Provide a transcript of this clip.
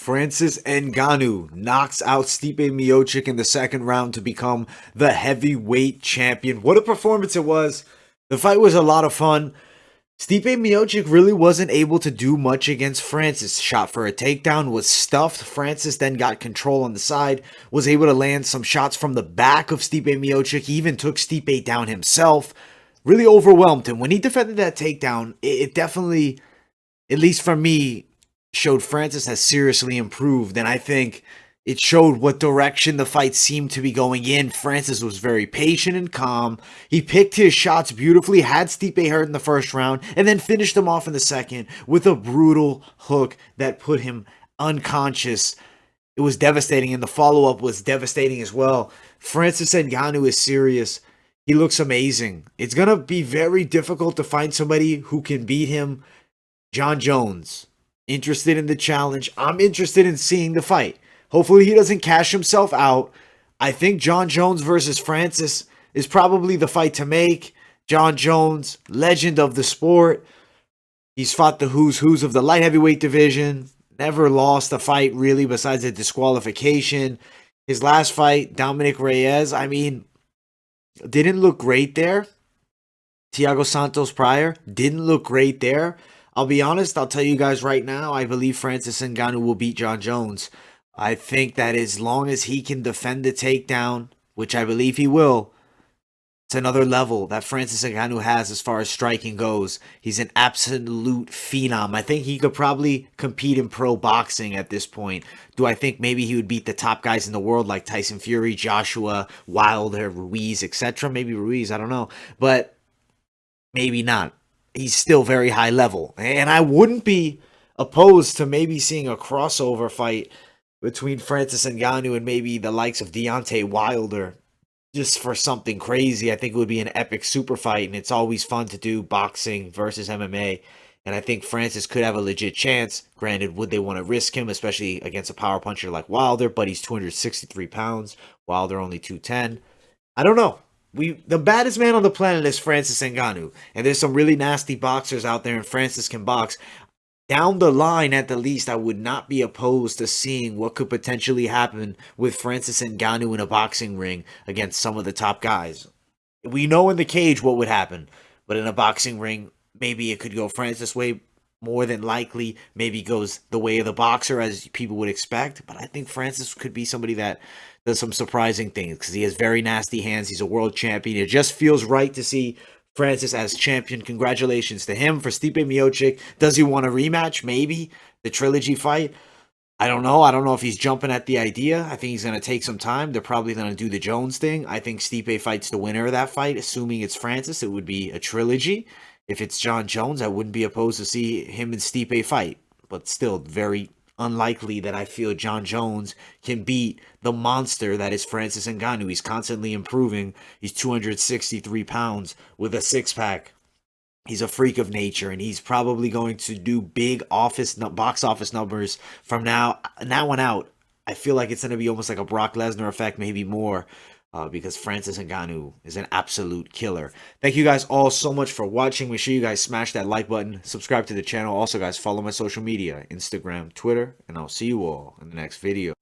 Francis Ngannou knocks out Stipe Miocic in the second round to become the heavyweight champion. What a performance it was. The fight was a lot of fun. Stipe Miocic really wasn't able to do much against Francis. Shot for a takedown, was stuffed. Francis then got control on the side, was able to land some shots from the back of Stipe Miocic. He even took Stipe down himself. Really overwhelmed him. When he defended that takedown, it definitely, at least for me, showed Francis has seriously improved, and I think it showed what direction the fight seemed to be going in. Francis was very patient and calm. He picked his shots beautifully, had Stipe hurt in the first round, and then finished him off in the second with a brutal hook that put him unconscious. It was devastating, and the follow-up was devastating as well. Francis Ngannou is serious. He looks amazing. It's going to be very difficult to find somebody who can beat him. Jon Jones, interested in the challenge. I'm interested in seeing the fight. Hopefully he doesn't cash himself out. I think Jon Jones versus Francis is probably the fight to make. Jon Jones, legend of the sport. He's fought the who's of the light heavyweight division. Never lost a fight really besides a disqualification. His last fight, Dominic Reyes, didn't look great there. Thiago Santos prior, didn't look great there. I'll be honest, I'll tell you guys right now, I believe Francis Ngannou will beat Jon Jones. I think that as long as he can defend the takedown, which I believe he will, it's another level that Francis Ngannou has as far as striking goes. He's an absolute phenom. I think he could probably compete in pro boxing at this point. Do I think maybe he would beat the top guys in the world like Tyson Fury, Joshua, Wilder, Ruiz, etc.? Maybe Ruiz, I don't know. But maybe not. He's still very high level. And I wouldn't be opposed to maybe seeing a crossover fight between Francis Ngannou and maybe the likes of Deontay Wilder, just for something crazy. I think it would be an epic super fight, and it's always fun to do boxing versus MMA. And I think Francis could have a legit chance. Granted, would they want to risk him, especially against a power puncher like Wilder? But he's 263 pounds. Wilder only 210. I don't know. The baddest man on the planet is Francis Ngannou, and there's some really nasty boxers out there, and Francis can box. Down the line, at the least, I would not be opposed to seeing what could potentially happen with Francis Ngannou in a boxing ring against some of the top guys. We know in the cage what would happen, but in a boxing ring, maybe it could go Francis' way. More than likely, maybe goes the way of the boxer, as people would expect. But I think Francis could be somebody that does some surprising things because he has very nasty hands. He's a world champion. It just feels right to see Francis as champion. Congratulations to him. For Stipe Miocic, does he want a rematch? Maybe. The trilogy fight? I don't know. I don't know if he's jumping at the idea. I think he's going to take some time. They're probably going to do the Jones thing. I think Stipe fights the winner of that fight. Assuming it's Francis, it would be a trilogy. If it's Jon Jones, I wouldn't be opposed to see him and Stipe fight. But still, very unlikely that I feel Jon Jones can beat the monster that is Francis Ngannou. He's constantly improving. He's 263 pounds with a six-pack. He's a freak of nature, and he's probably going to do big box office numbers from now on out. I feel like it's going to be almost like a Brock Lesnar effect, maybe more. Because Francis Ngannou is an absolute killer. Thank you guys all so much for watching. Make sure you guys smash that like button, subscribe to the channel. Also, guys, follow my social media, Instagram, Twitter, and I'll see you all in the next video.